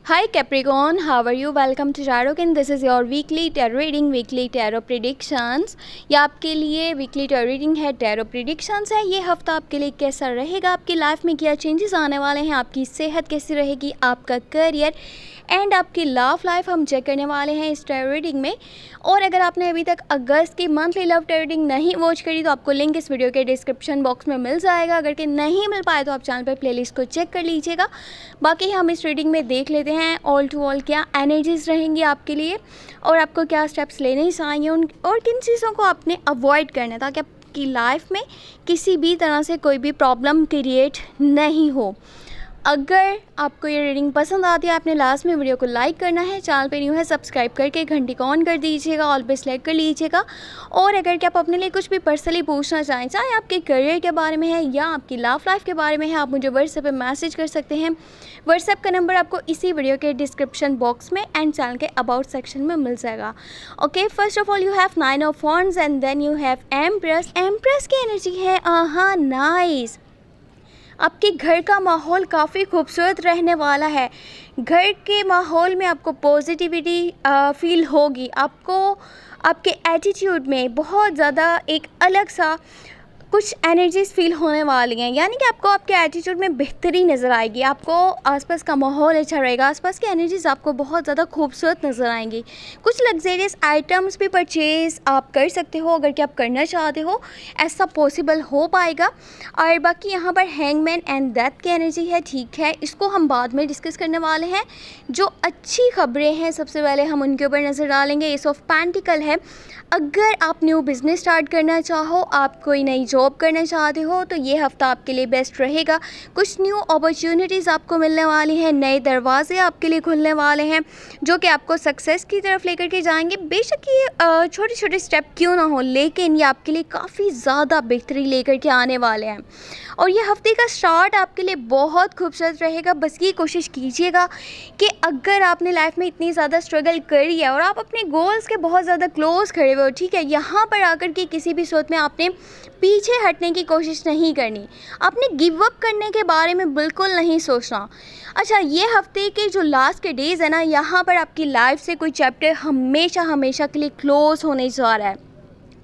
Hi Capricorn, how are you? Welcome to Tarot and this is your weekly tarot reading, weekly tarot predictions। ये आपके लिए weekly tarot reading है, tarot predictions है। ये हफ्ता आपके लिए कैसा रहेगा, आपकी लाइफ में क्या चेंजेस आने वाले हैं, आपकी सेहत कैसी रहेगी, आपका करियर एंड आपकी लव लाइफ हम चेक करने वाले हैं इस tarot reading में। और अगर आपने अभी तक अगस्त की मंथली लव tarot reading नहीं वॉच करी तो आपको लिंक इस वीडियो के डिस्क्रिप्शन बॉक्स में मिल जाएगा। अगर कि नहीं मिल पाए तो आप चैनल पर प्लेलिस्ट को चेक कर लीजिएगा। बाकी हम इस रीडिंग में देख लेते हैं ऑल टू ऑल क्या एनर्जीज रहेंगी आपके लिए और आपको क्या स्टेप्स लेने चाहिए और किन चीज़ों को आपने अवॉइड करना है ताकि आपकी लाइफ में किसी भी तरह से कोई भी प्रॉब्लम क्रिएट नहीं हो। अगर आपको ये रीडिंग पसंद आती है आपने लास्ट में वीडियो को लाइक करना है, चैनल पे न्यू है सब्सक्राइब करके घंटी को ऑन कर दीजिएगा, ऑल पे सेलेक्ट कर लीजिएगा। और अगर कि आप अपने लिए कुछ भी पर्सनली पूछना चाहें, चाहे आपके करियर के बारे में है या आपकी लव लाइफ के बारे में है, आप मुझे व्हाट्सएप पे मैसेज कर सकते हैं। व्हाट्सएप का नंबर आपको इसी वीडियो के डिस्क्रिप्शन बॉक्स में एंड चैनल के अबाउट सेक्शन में मिल जाएगा। Okay, first of all you have 9 of wands and then you have empress. Empress की एनर्जी है नाइस। आपके घर का माहौल काफ़ी खूबसूरत रहने वाला है। घर के माहौल में आपको पॉजिटिविटी फील होगी। आपको आपके एटीट्यूड में बहुत ज़्यादा एक अलग सा कुछ एनर्जीज फील होने वाली हैं, यानी कि आपको आपके एटीट्यूड में बेहतरी नज़र आएगी। आपको आसपास का माहौल अच्छा रहेगा, आसपास की एनर्जीज आपको बहुत ज़्यादा खूबसूरत नज़र आएंगी। कुछ लग्जरियस आइटम्स भी परचेज़ आप कर सकते हो अगर कि आप करना चाहते हो, ऐसा पॉसिबल हो पाएगा। और बाकी यहाँ पर हैंगमैन एंड डेथ की एनर्जी है, ठीक है, इसको हम बाद में डिस्कस करने वाले हैं। जो अच्छी खबरें हैं सबसे पहले हम उनके ऊपर नज़र डालेंगे। एस ऑफ पेंटिकल है। अगर आप न्यू बिज़नेस स्टार्ट करना चाहो, आप कोई नई जॉब करना चाहते हो तो ये हफ़्ता आपके लिए बेस्ट रहेगा। कुछ न्यू अपॉर्चुनिटीज़ आपको मिलने वाली हैं, नए दरवाजे आपके लिए खुलने वाले हैं जो कि आपको सक्सेस की तरफ लेकर के जाएंगे। बेशक ये छोटे छोटे स्टेप क्यों ना हो, लेकिन ये आपके लिए काफ़ी ज़्यादा बेहतरी लेकर के आने वाले हैं। और ये हफ्ते का स्टार्ट आपके लिए बहुत खूबसूरत रहेगा। बस ये कोशिश कीजिएगा कि अगर आपने लाइफ में इतनी ज़्यादा स्ट्रगल करी है और आप अपने गोल्स के बहुत ज़्यादा क्लोज खड़े हुए हो, ठीक है, यहाँ पर आकर के किसी भी सूरत में आपने पीछे हटने की कोशिश नहीं करनी। आपने गिव अप करने के बारे में बिल्कुल नहीं सोचना। अच्छा, ये हफ्ते के जो लास्ट के डेज़ है ना, यहाँ पर आपकी लाइफ से कोई चैप्टर हमेशा हमेशा के लिए क्लोज होने जा रहा है।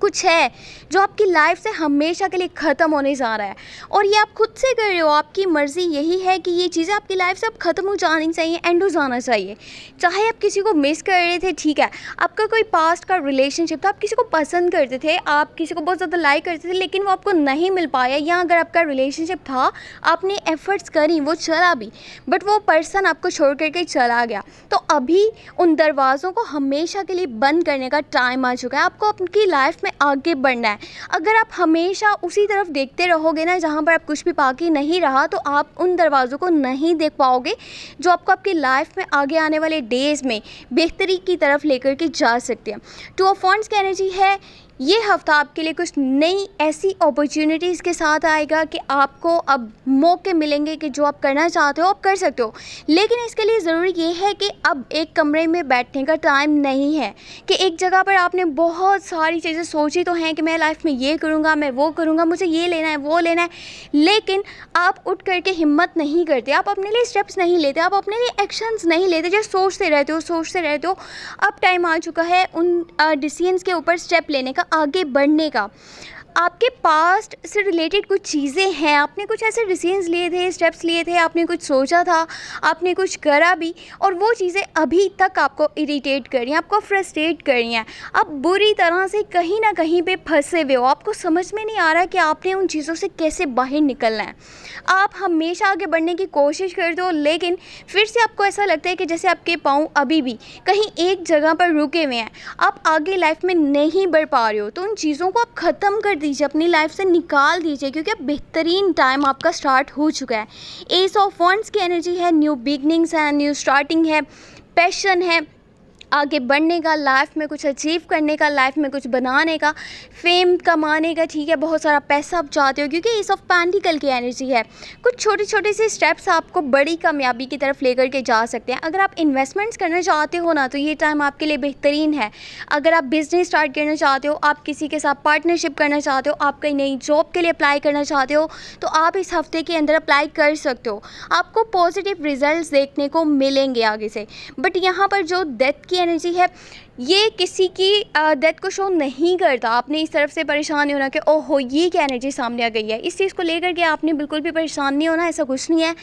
कुछ है जो आपकी लाइफ से हमेशा के लिए ख़त्म होने जा रहा है और ये आप खुद से कर रहे हो। आपकी मर्ज़ी यही है कि ये चीज़ें आपकी लाइफ से अब ख़त्म हो जानी चाहिए, एंड हो जाना चाहिए। चाहे आप किसी को मिस कर रहे थे, ठीक है, आपका कोई पास्ट का रिलेशनशिप था, आप किसी को पसंद करते थे, आप किसी को बहुत ज़्यादा लाइक करते थे लेकिन वो आपको नहीं मिल पाया, या अगर आपका रिलेशनशिप था आपने एफ़र्ट्स करी, वो चला भी, बट वो पर्सन आपको छोड़ करके चला गया, तो अभी उन दरवाज़ों को हमेशा के लिए बंद करने का टाइम आ चुका है। आपको अपनी लाइफ में आगे बढ़ना है। अगर आप हमेशा उसी तरफ देखते रहोगे ना जहाँ पर आप कुछ भी पाके नहीं रहा, तो आप उन दरवाज़ों को नहीं देख पाओगे जो आपको आपकी लाइफ में आगे आने वाले डेज़ में बेहतरी की तरफ लेकर के जा सकते हैं। 2 ऑफ वॉन्ड्स की एनर्जी है। ये हफ्ता आपके लिए कुछ नई ऐसी अपॉर्चुनिटीज़ के साथ आएगा कि आपको अब मौके मिलेंगे कि जो आप करना चाहते हो आप कर सकते हो, लेकिन इसके लिए ज़रूरी ये है कि अब एक कमरे में बैठने का टाइम नहीं है कि एक जगह पर आपने बहुत सारी चीज़ें सोची तो हैं कि मैं लाइफ में ये करूँगा, मैं वो करूँगा, मुझे ये लेना है, वो लेना है, लेकिन आप उठ करके हिम्मत नहीं करते, आप अपने लिए स्टेप्स नहीं लेते, आप अपने लिए एक्शंस नहीं लेते, जो सोचते रहते हो। अब टाइम आ चुका है उन डिसीजंस के ऊपर स्टेप लेने का, आगे बढ़ने का। आपके पास्ट से रिलेटेड कुछ चीज़ें हैं, आपने कुछ ऐसे डिसीजंस लिए थे, स्टेप्स लिए थे, आपने कुछ सोचा था, आपने कुछ करा भी, और वो चीज़ें अभी तक आपको इरिटेट कर रही हैं, आपको फ्रस्ट्रेट कर रही हैं। आप बुरी तरह से कहीं ना कहीं पे फंसे हुए हो, आपको समझ में नहीं आ रहा कि आपने उन चीज़ों से कैसे बाहर निकलना है। आप हमेशा आगे बढ़ने की कोशिश करते हो, लेकिन फिर से आपको ऐसा लगता है कि जैसे आपके पाँव अभी भी कहीं एक जगह पर रुके हुए हैं, आप आगे लाइफ में नहीं बढ़ पा रहे हो। तो उन चीज़ों को आप ख़त्म कर दीजिए, अपनी लाइफ से निकाल दीजिए, क्योंकि अब बेहतरीन टाइम आपका स्टार्ट हो चुका है। एस ऑफ वॉन्ड्स की एनर्जी है। न्यू बिगनिंग्स है, न्यू स्टार्टिंग है, पैशन है, आगे बढ़ने का, लाइफ में कुछ अचीव करने का, लाइफ में कुछ बनाने का, फेम कमाने का, ठीक है, बहुत सारा पैसा आप चाहते हो, क्योंकि एस ऑफ पेंटिकल की एनर्जी है। कुछ छोटे छोटे से स्टेप्स आपको बड़ी कामयाबी की तरफ लेकर के जा सकते हैं। अगर आप इन्वेस्टमेंट्स करना चाहते हो ना, तो ये टाइम आपके लिए बेहतरीन है। अगर आप बिज़नेस स्टार्ट करना चाहते हो, आप किसी के साथ पार्टनरशिप करना चाहते हो, आप कहीं नई जॉब के लिए अप्लाई करना चाहते हो, तो आप इस हफ्ते के अंदर अप्लाई कर सकते हो। आपको पॉजिटिव रिजल्ट्स देखने को मिलेंगे आगे से। बट यहाँ पर जो डेथ की एनर्जी है, ये किसी की डेथ को शो नहीं करता। आपने इस तरफ से परेशान नहीं होना कि ओहो ये क्या एनर्जी सामने आ गई है। इस चीज़ को लेकर के आपने बिल्कुल भी परेशान नहीं होना, ऐसा कुछ नहीं है।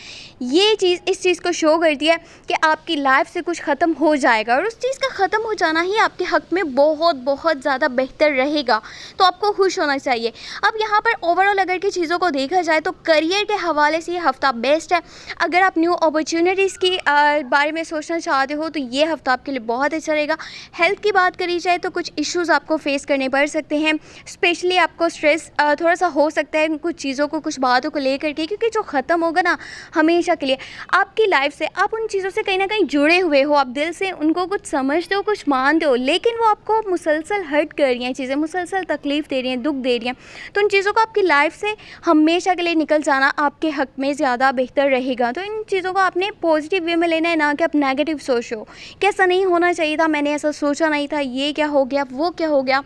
ये चीज़ इस चीज़ को शो करती है कि आपकी लाइफ से कुछ ख़त्म हो जाएगा, और उस चीज़ का ख़त्म हो जाना ही आपके हक़ में बहुत बहुत ज़्यादा बेहतर रहेगा। तो आपको खुश होना चाहिए। अब यहाँ पर ओवरऑल अगर की चीज़ों को देखा जाए तो करियर के हवाले से ये हफ़्ता बेस्ट है। अगर आप न्यू अपॉर्चुनिटीज़ की बारे में सोचना चाहते हो तो ये हफ़्ता आपके लिए बहुत अच्छा रहेगा। हेल्थ की बात करी जाए तो कुछ इश्यूज़ आपको फेस करने पड़ सकते हैं। स्पेशली आपको स्ट्रेस थोड़ा सा हो सकता है कुछ चीज़ों को, कुछ बातों को लेकर के, क्योंकि जो ख़त्म होगा ना हमेशा के लिए आपकी लाइफ से, आप उन चीज़ों से कहीं ना कहीं जुड़े हुए हो, आप दिल से उनको कुछ समझते हो, कुछ मानते हो, लेकिन वो आपको मुसलसल हर्ट कर रही हैं चीज़ें, मुसलसल तकलीफ़ दे रही हैं, दुख दे रही हैं। तो उन चीज़ों को आपकी लाइफ से हमेशा के लिए निकल जाना आपके हक़ में ज़्यादा बेहतर रहेगा। तो इन चीज़ों को आपने पॉजिटिव वे में लेना है, ना कि आप नेगेटिव सोचो कि ऐसा नहीं होना चाहिए था, मैंने ऐसा सोचा नहीं था, ये क्या हो गया, वो क्या हो गया।